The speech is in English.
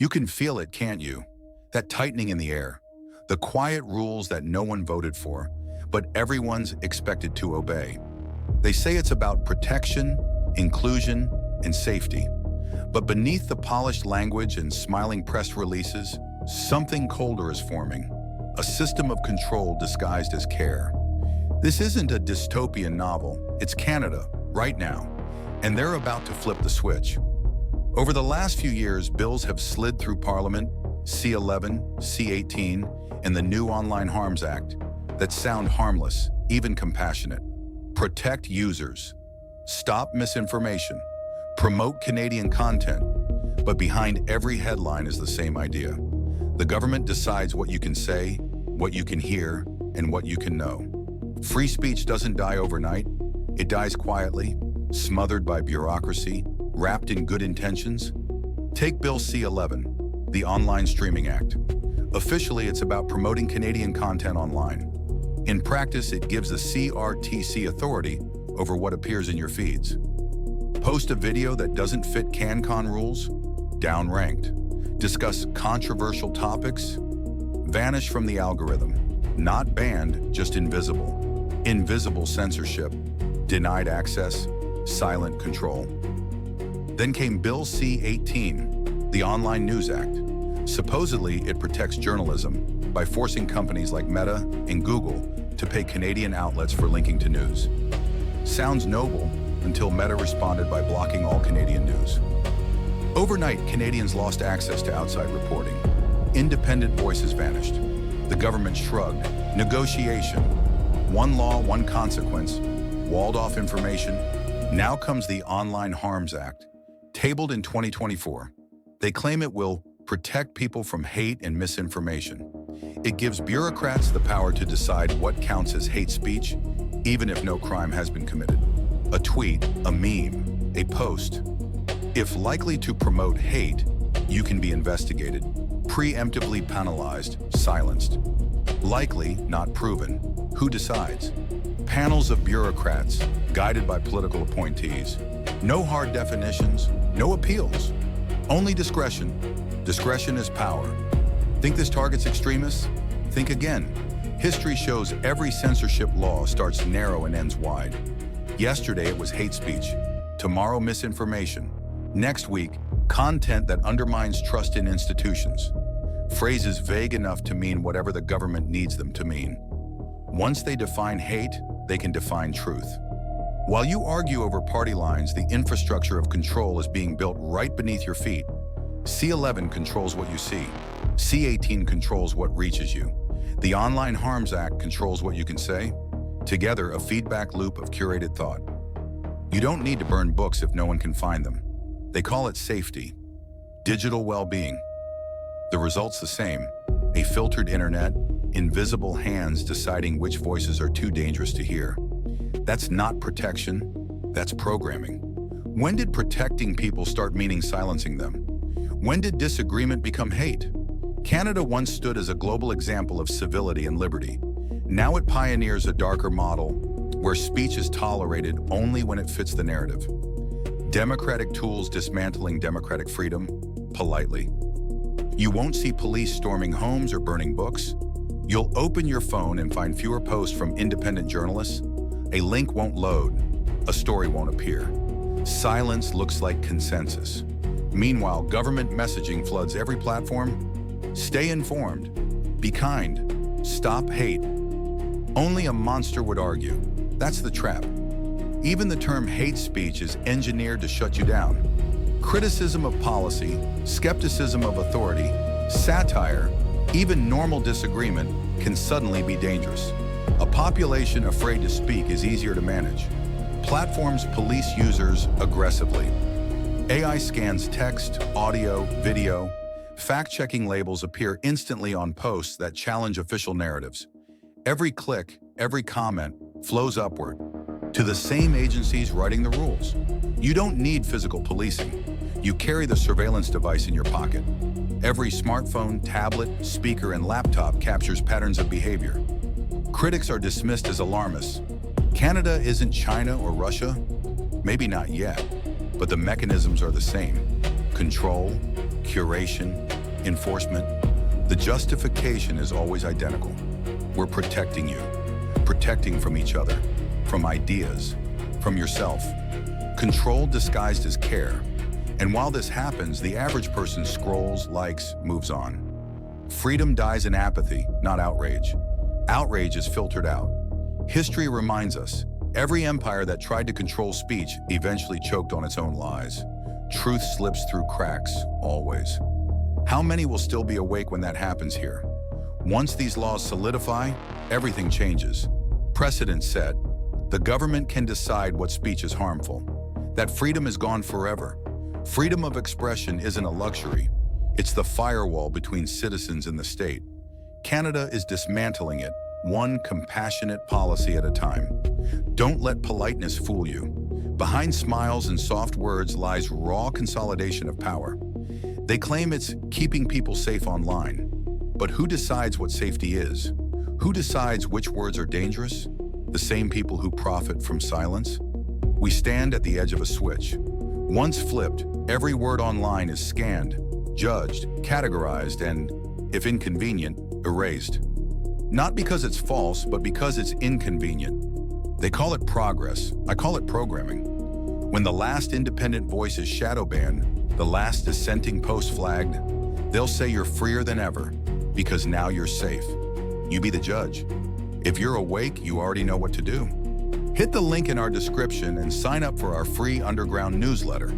You can feel it, can't you? That tightening in the air. The quiet rules that no one voted for, but everyone's expected to obey. They say it's about protection, inclusion, and safety. But beneath the polished language and smiling press releases, something colder is forming. A system of control disguised as care. This isn't a dystopian novel. It's Canada, right now. And they're about to flip the switch. Over the last few years, bills have slid through Parliament, C11, C18, and the new Online Harms Act that sound harmless, even compassionate. Protect users. Stop misinformation. Promote Canadian content. But behind every headline is the same idea. The government decides what you can say, what you can hear, and what you can know. Free speech doesn't die overnight. It dies quietly, smothered by bureaucracy, wrapped in good intentions. Take Bill C11, the Online Streaming Act. Officially, it's about promoting Canadian content online. In practice, it gives the CRTC authority over what appears in your feeds. Post a video that doesn't fit CanCon rules? Downranked. Discuss controversial topics? Vanish from the algorithm. Not banned, just invisible. Invisible censorship. Denied access. Silent control. Then came Bill C18, the Online News Act. Supposedly, it protects journalism by forcing companies like Meta and Google to pay Canadian outlets for linking to news. Sounds noble until Meta responded by blocking all Canadian news. Overnight, Canadians lost access to outside reporting. Independent voices vanished. The government shrugged. Negotiation. One law, one consequence. Walled off information. Now comes the Online Harms Act, tabled in 2024. They claim it will protect people from hate and misinformation. It gives bureaucrats the power to decide what counts as hate speech, even if no crime has been committed. A tweet, a meme, a post. If likely to promote hate, you can be investigated, preemptively penalized, silenced. Likely, not proven. Who decides? Panels of bureaucrats, guided by political appointees. No hard definitions, no appeals. Only discretion. Discretion is power. Think this targets extremists? Think again. History shows every censorship law starts narrow and ends wide. Yesterday it was hate speech. Tomorrow misinformation. Next week, content that undermines trust in institutions. Phrases vague enough to mean whatever the government needs them to mean. Once they define hate, they can define truth. While you argue over party lines, the infrastructure of control is being built right beneath your feet. C11 controls what you see. C18 controls what reaches you. The Online Harms Act controls what you can say. Together, a feedback loop of curated thought. You don't need to burn books if no one can find them. They call it safety. Digital well-being. The result's the same. A filtered internet, invisible hands deciding which voices are too dangerous to hear. That's not protection, that's programming. When did protecting people start meaning silencing them? When did disagreement become hate? Canada once stood as a global example of civility and liberty. Now it pioneers a darker model where speech is tolerated only when it fits the narrative. Democratic tools dismantling democratic freedom, politely. You won't see police storming homes or burning books. You'll open your phone and find fewer posts from independent journalists. A link won't load. A story won't appear. Silence looks like consensus. Meanwhile, government messaging floods every platform. Stay informed. Be kind. Stop hate. Only a monster would argue. That's the trap. Even the term hate speech is engineered to shut you down. Criticism of policy, skepticism of authority, satire, even normal disagreement can suddenly be dangerous. A population afraid to speak is easier to manage. Platforms police users aggressively. AI scans text, audio, video. Fact-checking labels appear instantly on posts that challenge official narratives. Every click, every comment flows upward to the same agencies writing the rules. You don't need physical policing. You carry the surveillance device in your pocket. Every smartphone, tablet, speaker, and laptop captures patterns of behavior. Critics are dismissed as alarmists. Canada isn't China or Russia. Maybe not yet, but the mechanisms are the same. Control, curation, enforcement, the justification is always identical. We're protecting you, protecting from each other, from ideas, from yourself. Control disguised as care. And while this happens, the average person scrolls, likes, moves on. Freedom dies in apathy, not outrage. Outrage is filtered out. History reminds us, every empire that tried to control speech eventually choked on its own lies. Truth slips through cracks, always. How many will still be awake when that happens here? Once these laws solidify, everything changes. Precedent set. The government can decide what speech is harmful. That freedom is gone forever. Freedom of expression isn't a luxury. It's the firewall between citizens and the state. Canada is dismantling it, one compassionate policy at a time. Don't let politeness fool you. Behind smiles and soft words lies raw consolidation of power. They claim it's keeping people safe online. But who decides what safety is? Who decides which words are dangerous? The same people who profit from silence? We stand at the edge of a switch. Once flipped, every word online is scanned, judged, categorized, and, if inconvenient, erased. Not because it's false, but because it's inconvenient. They call it progress. I call it programming. When the last independent voice is shadow banned, the last dissenting post flagged, they'll say you're freer than ever, because now you're safe. You be the judge. If you're awake, you already know what to do. Hit the link in our description and sign up for our free underground newsletter.